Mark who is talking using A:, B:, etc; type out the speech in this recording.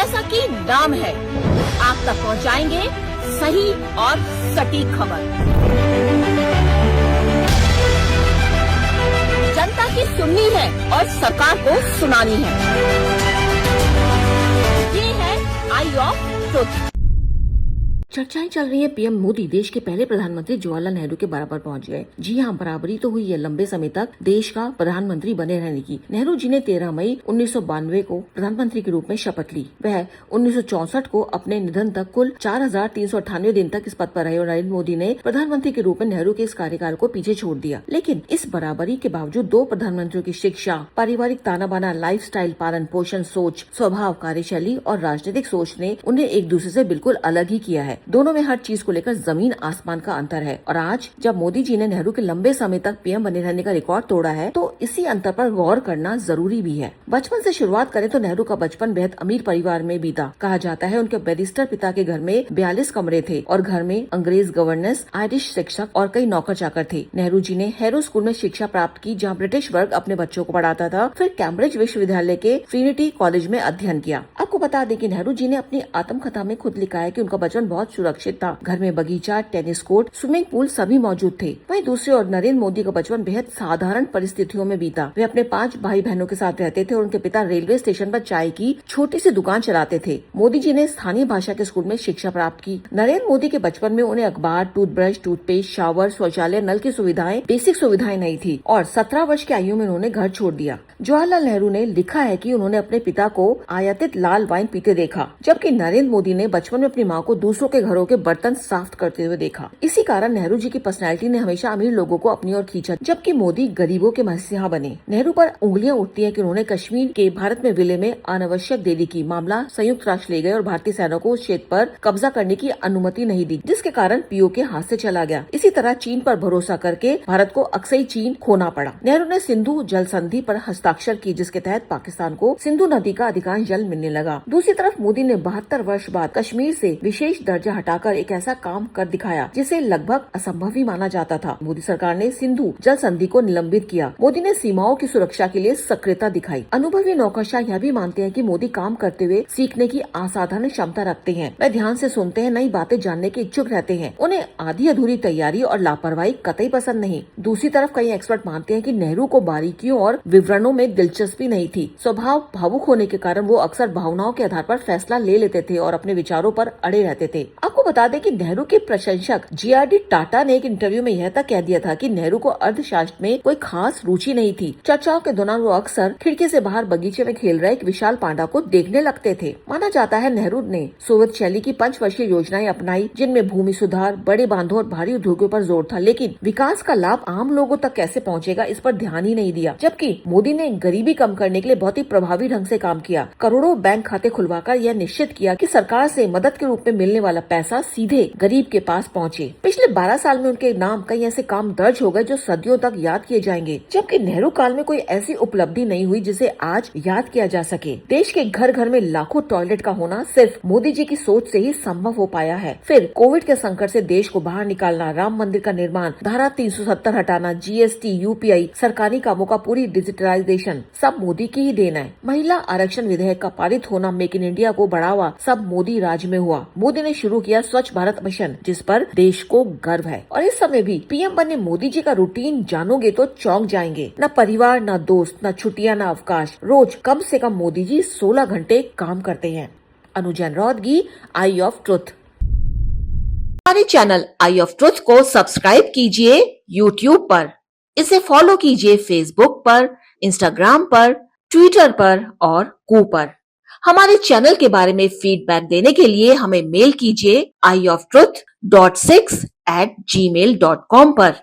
A: जैसा कि नाम है, आप तक पहुंचाएंगे सही और सटीक खबर। जनता की सुननी है और सरकार को सुनानी है। ये है आई ऑफ ट्रुथ।
B: चर्चाएं चल रही है पीएम मोदी देश के पहले प्रधानमंत्री जवाहरलाल नेहरू के बराबर पहुंच गए। जी हां, बराबरी तो हुई है लंबे समय तक देश का प्रधानमंत्री बने रहने की। नेहरू जी ने 13 मई 1992 को प्रधानमंत्री के रूप में शपथ ली। वह 1964 को अपने निधन तक कुल 4398 दिन तक इस पद पर रहे और नरेंद्र मोदी ने प्रधानमंत्री के रूप में नेहरू के इस कार्यकाल को पीछे छोड़ दिया। लेकिन इस बराबरी के बावजूद दो प्रधानमंत्रियों की शिक्षा, पारिवारिक ताना बाना, लाइफस्टाइल, पालन पोषण, सोच, स्वभाव, कार्यशैली और राजनीतिक सोच ने उन्हें एक दूसरे से बिल्कुल अलग ही किया है। दोनों में हर चीज को लेकर जमीन आसमान का अंतर है और आज जब मोदी जी ने नेहरू के लंबे समय तक पीएम बने रहने का रिकॉर्ड तोड़ा है तो इसी अंतर पर गौर करना जरूरी भी है। बचपन से शुरुआत करें तो नेहरू का बचपन बेहद अमीर परिवार में बीता। कहा जाता है उनके बैरिस्टर पिता के घर में 42 कमरे थे और घर में अंग्रेज गवर्नेंस, आयरिश शिक्षक और कई नौकर चाकर थे। नेहरू जी ने हैरो स्कूल में शिक्षा प्राप्त की जहाँ ब्रिटिश वर्ग अपने बच्चों को पढ़ाता था। फिर कैम्ब्रिज विश्वविद्यालय के ट्रिनिटी कॉलेज में अध्ययन किया। आपको बता दें कि नेहरू जी ने अपनी आत्मकथा में खुद लिखा है कि उनका बचपन बहुत सुरक्षित था। घर में बगीचा, टेनिस कोर्ट, स्विमिंग पूल सभी मौजूद थे। वहीं दूसरी ओर नरेंद्र मोदी का बचपन बेहद साधारण परिस्थितियों में बीता। वे अपने 5 भाई बहनों के साथ रहते थे और उनके पिता रेलवे स्टेशन पर चाय की छोटी सी दुकान चलाते थे। मोदी जी ने स्थानीय भाषा के स्कूल में शिक्षा प्राप्त की। नरेंद्र मोदी के बचपन में उन्हें अखबार, टूथब्रश, टूथपेस्ट, शावर, शौचालय, नल की सुविधाएं, बेसिक सुविधाएं नहीं थी और 17 वर्ष की आयु में उन्होंने घर छोड़ दिया। जवाहरलाल नेहरू ने लिखा है कि उन्होंने अपने पिता को आयातित लाल वाइन पीते देखा, जबकि नरेंद्र मोदी ने बचपन में अपनी माँ को दूसरों के घरों के बर्तन साफ करते हुए देखा। इसी कारण नेहरू जी की पर्सनैलिटी ने हमेशा अमीर लोगों को अपनी ओर खींचा, जबकि मोदी गरीबों के मसीहा बने। नेहरू पर उंगलियां उठती हैं कि उन्होंने कश्मीर के भारत में विलय में अनावश्यक देरी की। मामला संयुक्त राष्ट्र ले गए और भारतीय सेना को उस क्षेत्र पर कब्जा करने की अनुमति नहीं दी, जिसके कारण पीओके हाथ से चला गया। इसी तरह चीन पर भरोसा करके भारत को अक्सई चीन खोना पड़ा। नेहरू ने सिंधु जल संधि पर हस्ताक्षर की, जिसके तहत पाकिस्तान को सिंधु नदी का अधिकांश जल मिलने लगा। दूसरी तरफ मोदी ने 72 वर्ष बाद कश्मीर से विशेष दर्जा हटाकर एक ऐसा काम कर दिखाया जिसे लगभग असंभव ही माना जाता था। मोदी सरकार ने सिंधु जल संधि को निलंबित किया। मोदी ने सीमाओं की सुरक्षा के लिए सक्रियता दिखाई। अनुभवी नौकरशाह यह भी मानते हैं कि मोदी काम करते हुए सीखने की असाधारण क्षमता रखते हैं। वे ध्यान से सुनते हैं, नई बातें जानने के इच्छुक रहते हैं। उन्हें आधी अधूरी तैयारी और लापरवाही कतई पसंद नहीं। दूसरी तरफ कई एक्सपर्ट मानते हैं कि नेहरू को बारीकियों और विवरणों में दिलचस्पी नहीं थी। स्वभाव भावुक होने के कारण वो अक्सर भावनाओं के आधार पर फैसला ले लेते थे और अपने विचारों पर अड़े रहते थे। आपको बता दें कि नेहरू के प्रशंसक जीआरडी टाटा ने एक इंटरव्यू में यह तक कह दिया था कि नेहरू को अर्थशास्त्र में कोई खास रुचि नहीं थी। चर्चाओं के दौरान वो अक्सर खिड़की से बाहर बगीचे में खेल रहे एक विशाल पांडा को देखने लगते थे। माना जाता है नेहरू ने सोवियत शैली की 5 वर्षीय योजनाएं अपनाई, जिनमें भूमि सुधार, बड़े बांधों और भारी उद्योगों पर जोर था, लेकिन विकास का लाभ आम लोगों तक कैसे पहुँचेगा इस पर ध्यान ही नहीं दिया। जबकि मोदी ने गरीबी कम करने के लिए बहुत ही प्रभावी ढंग से काम किया। करोड़ों बैंक खाते खुलवाकर यह निश्चित किया कि सरकार से मदद के रूप में मिलने वाला पैसा सीधे गरीब के पास पहुँचे। पिछले 12 साल में उनके नाम कई ऐसे काम दर्ज हो गए जो सदियों तक याद किए जाएंगे, जबकि नेहरू काल में कोई ऐसी उपलब्धि नहीं हुई जिसे आज याद किया जा सके। देश के घर घर में लाखों टॉयलेट का होना सिर्फ मोदी जी की सोच से ही संभव हो पाया है। फिर कोविड के संकट से देश को बाहर निकालना, राम मंदिर का निर्माण, धारा 370 हटाना, जीएसटी, यूपीआई, सरकारी कामों का पूरी डिजिटलाइजेशन सब मोदी की ही देन है। महिला आरक्षण विधेयक का पारित होना, मेक इन इंडिया को बढ़ावा, सब मोदी राज में हुआ। मोदी ने शुरू किया स्वच्छ भारत मिशन, जिस पर देश को गर्व है। और इस समय भी पीएम बने मोदी जी का रूटीन जानोगे तो चौंक जाएंगे। न परिवार, न दोस्त, न छुट्टियां, न अवकाश। रोज कम से कम मोदी जी 16 घंटे काम करते हैं। अनुजैन रौदगी, आई ऑफ ट्रुथ। हमारे चैनल आई ऑफ ट्रुथ को सब्सक्राइब कीजिए यूट्यूब पर, इसे फॉलो कीजिए फेसबुक पर, इंस्टाग्राम पर, ट्विटर पर और कू पर। हमारे चैनल के बारे में फीडबैक देने के लिए हमें मेल कीजिए ioftruth.6@gmail.com पर।